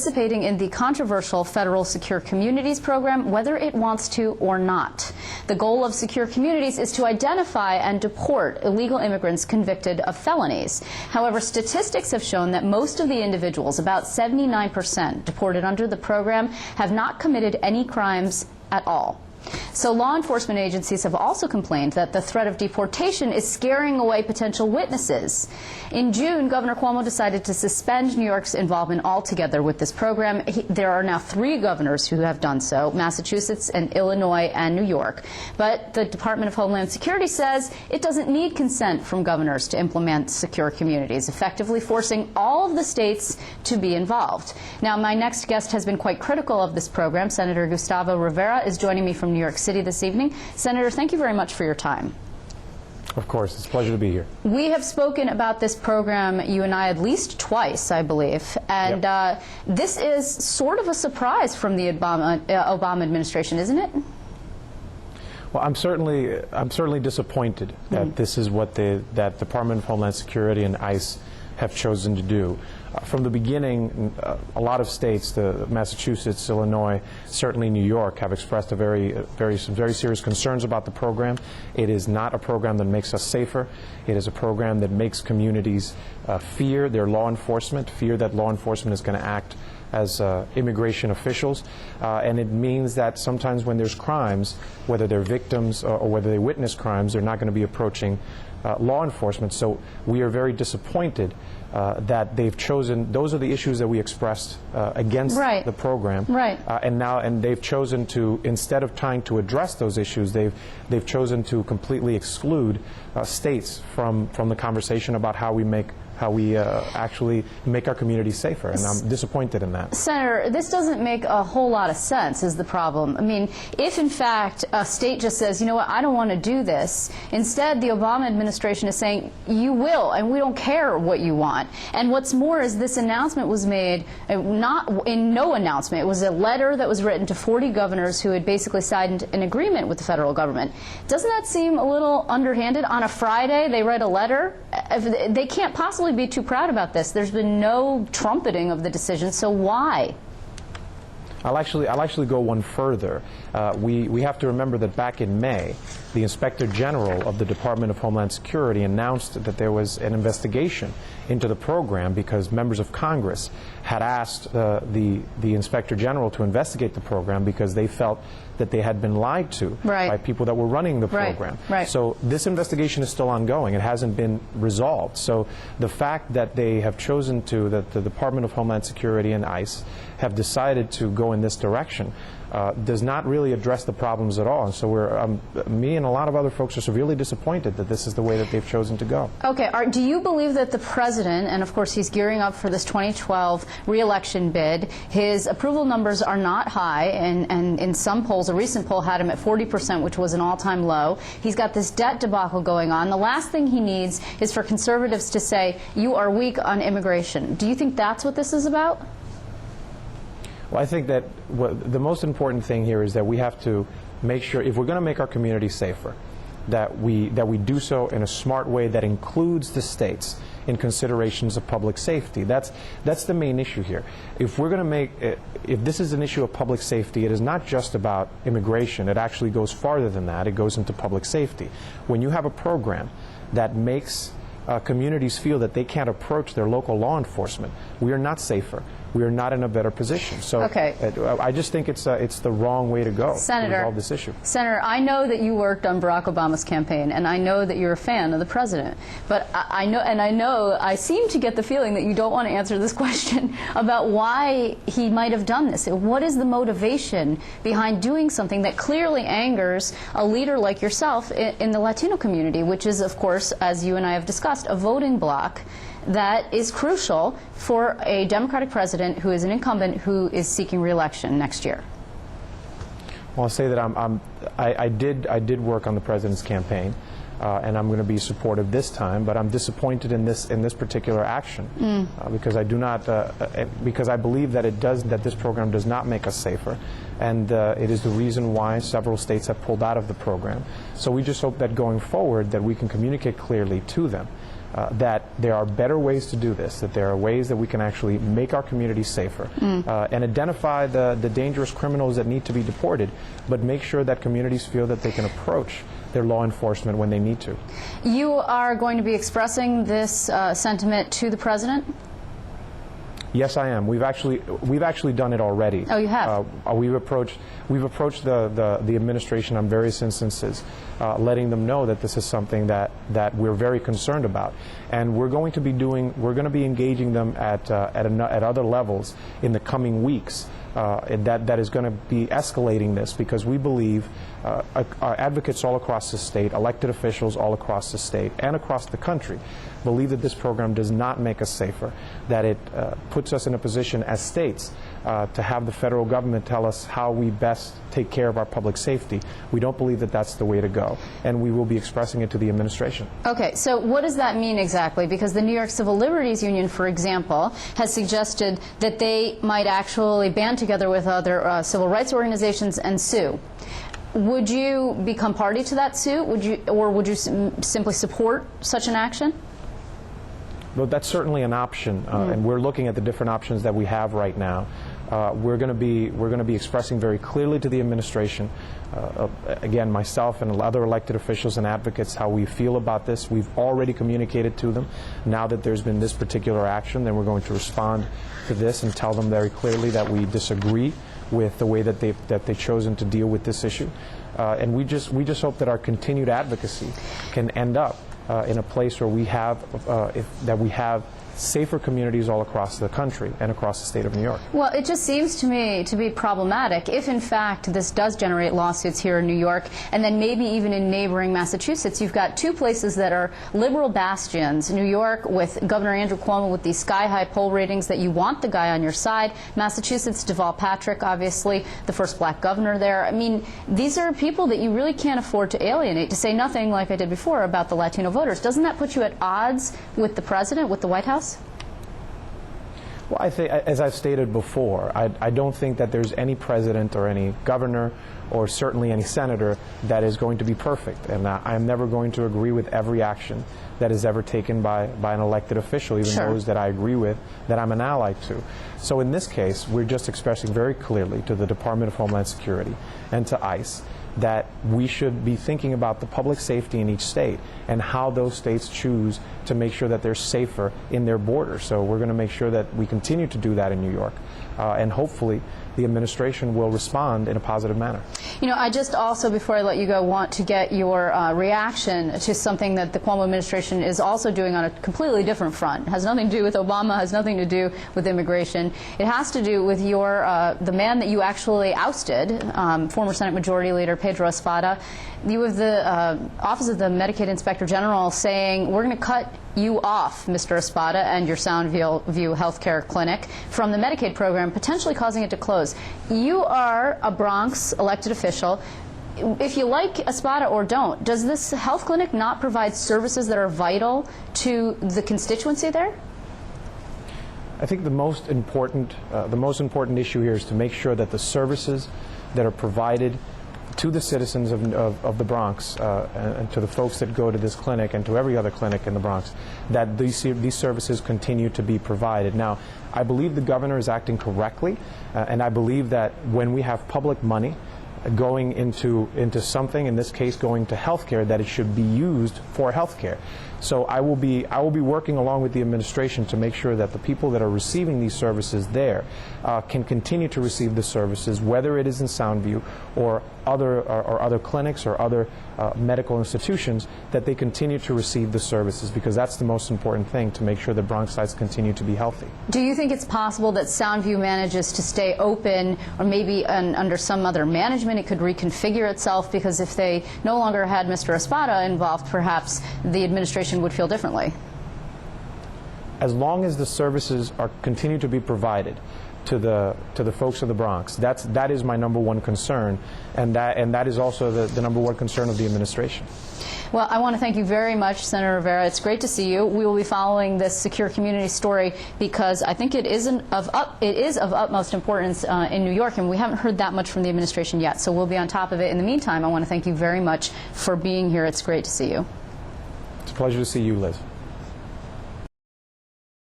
Participating in the controversial Federal Secure Communities program, whether it wants to or not. The goal of Secure Communities is to identify and deport illegal immigrants convicted of felonies. However, statistics have shown that most of the individuals, about 79%, deported under the program have not committed any crimes at all. So law enforcement agencies have also complained that the threat of deportation is scaring away potential witnesses. In June, Governor Cuomo decided to suspend New York's involvement altogether with this program. There are now 3 governors who have done so, Massachusetts and Illinois and New York. But the Department of Homeland Security says it doesn't need consent from governors to implement Secure Communities, effectively forcing all of the states to be involved. Now, my next guest has been quite critical of this program. Senator Gustavo Rivera is joining me from New York City this evening. Senator, thank you very much for your time. Of course, it's a pleasure to be here. We have spoken about this program, you and I, at least twice, I believe, and Yep. This is sort of a surprise from the Obama administration, isn't it? Well, I'm certainly disappointed that this is what that Department of Homeland Security and ICE have chosen to do. From the beginning, a lot of states, Massachusetts, Illinois, certainly New York, have expressed some very serious concerns about the program. It is not a program that makes us safer. It is a program that makes communities fear their law enforcement, fear that law enforcement is going to act as immigration officials, and it means that sometimes when there's crimes, whether they're victims or whether they witness crimes, they're not going to be approaching law enforcement. So we are very disappointed that they've chosen, those are the issues that we expressed against the program. Right. And they've chosen to, instead of trying to address those issues, they've chosen to completely exclude states from the conversation about how we actually make our communities safer, and I'm disappointed in that. Senator, this doesn't make a whole lot of sense, is the problem. I mean, if in fact a state just says, you know what, I don't want to do this, instead the Obama administration is saying, you will, and we don't care what you want. And what's more is this announcement was made, not in no announcement, it was a letter that was written to 40 governors who had basically signed an agreement with the federal government. Doesn't that seem a little underhanded? On a Friday, they write a letter? They can't possibly be too proud about this. There's been no trumpeting of the decision, so why? I'll actually go one further. We have to remember that back in May, the Inspector General of the Department of Homeland Security announced that there was an investigation into the program because members of Congress had asked the Inspector General to investigate the program because they felt that they had been lied to by people that were running the program. So this investigation is still ongoing. It hasn't been resolved. So the fact that they have chosen to, that the Department of Homeland Security and ICE have decided to go in this direction does not really address the problems at all. And so me and a lot of other folks are severely disappointed that this is the way that they've chosen to go. Okay, do you believe that the president, and of course he's gearing up for this 2012 re-election bid, his approval numbers are not high, and in some polls, a recent poll had him at 40%, which was an all-time low. He's got this debt debacle going on. The last thing he needs is for conservatives to say, you are weak on immigration. Do you think that's what this is about? Well, I think that the most important thing here is that we have to make sure, if we're going to make our community safer, that we do so in a smart way that includes the states in considerations of public safety. That's the main issue here. If we're going to make, if this is an issue of public safety, it is not just about immigration. It actually goes farther than that. It goes into public safety. When you have a program that makes communities feel that they can't approach their local law enforcement, we are not safer. We are not in a better position. So I just think it's the wrong way to go to resolve this issue. Senator, I know that you worked on Barack Obama's campaign, and I know that you're a fan of the president. But I seem to get the feeling that you don't want to answer this question about why he might have done this. What is the motivation behind doing something that clearly angers a leader like yourself in the Latino community, which is, of course, as you and I have discussed, a voting bloc that is crucial for a Democratic president who is an incumbent who is seeking re-election next year? Well, I'll say that I did work on the president's campaign, and I'm going to be supportive this time. But I'm disappointed in this particular action because I do not because I believe that this program does not make us safer, and it is the reason why several states have pulled out of the program. So we just hope that going forward that we can communicate clearly to them that there are better ways to do this, that there are ways that we can actually make our communities safer and identify the dangerous criminals that need to be deported, but make sure that communities feel that they can approach their law enforcement when they need to. You are going to be expressing this sentiment to the president? Yes, I am. We've actually done it already. Oh, you have? We've approached the administration on various instances, letting them know that this is something that we're very concerned about, and we're going to be engaging them at other levels in the coming weeks. That is going to be escalating this, because we believe our advocates all across the state, elected officials all across the state and across the country, believe that this program does not make us safer, that it puts us in a position as states to have the federal government tell us how we best take care of our public safety. We don't believe that that's the way to go, and we will be expressing it to the administration. Okay, so what does that mean exactly? Because the New York Civil Liberties Union, for example, has suggested that they might actually band together with other civil rights organizations and sue. Would you become party to that suit? Would you simply support such an action? Well, that's certainly an option, and we're looking at the different options that we have right now. We're going to be expressing very clearly to the administration, again, myself and other elected officials and advocates, how we feel about this. We've already communicated to them. Now that there's been this particular action, then we're going to respond to this and tell them very clearly that we disagree with the way that they've chosen to deal with this issue, and we just hope that our continued advocacy can end up in a place where we have safer communities all across the country and across the state of New York. Well, it just seems to me to be problematic if, in fact, this does generate lawsuits here in New York, and then maybe even in neighboring Massachusetts. You've got two places that are liberal bastions. New York with Governor Andrew Cuomo with these sky-high poll ratings that you want the guy on your side. Massachusetts, Deval Patrick, obviously, the first black governor there. I mean, these are people that you really can't afford to alienate, to say nothing, like I did before, about the Latino voters. Doesn't that put you at odds with the president, with the White House? Well, I think, as I've stated before, I don't think that there's any president or any governor or certainly any senator that is going to be perfect. And I'm never going to agree with every action that is ever taken by an elected official, even those that I agree with, that I'm an ally to. So in this case, we're just expressing very clearly to the Department of Homeland Security and to ICE that we should be thinking about the public safety in each state and how those states choose to make sure that they're safer in their borders. So we're going to make sure that we continue to do that in New York, and hopefully the administration will respond in a positive manner. You know, I just also, before I let you go, want to get your reaction to something that the Cuomo administration is also doing on a completely different front. It has nothing to do with Obama, has nothing to do with immigration. It has to do with your the man that you actually ousted, former Senate Majority Leader Pedro Espada. You have the Office of the Medicaid Inspector General saying, we're going to cut you off, Mr. Espada, and your Soundview Healthcare Clinic from the Medicaid program, potentially causing it to close. You are a Bronx elected official. If you like Espada or don't, does this health clinic not provide services that are vital to the constituency there? I think the most important issue here is to make sure that the services that are provided to the citizens of the Bronx and to the folks that go to this clinic and to every other clinic in the Bronx, that these services continue to be provided. Now, I believe the governor is acting correctly, and I believe that when we have public money going into something, in this case going to healthcare, that it should be used for healthcare. So I will be working along with the administration to make sure that the people that are receiving these services there can continue to receive the services, whether it is in Soundview or other clinics or other medical institutions, that they continue to receive the services, because that's the most important thing, to make sure that Bronxites continue to be healthy. Do you think it's possible that Soundview manages to stay open, or maybe under some other management it could reconfigure itself? Because if they no longer had Mr. Espada involved, perhaps the administration would feel differently. As long as the services continue to be provided to the folks of the Bronx, that is my number one concern, and that is also the number one concern of the administration. Well, I want to thank you very much, Senator Rivera. It's great to see you. We will be following this secure community story because I think it is of utmost importance in New York, and we haven't heard that much from the administration yet, so we'll be on top of it. In the meantime, I want to thank you very much for being here. It's great to see you. It's a pleasure to see you, Liz.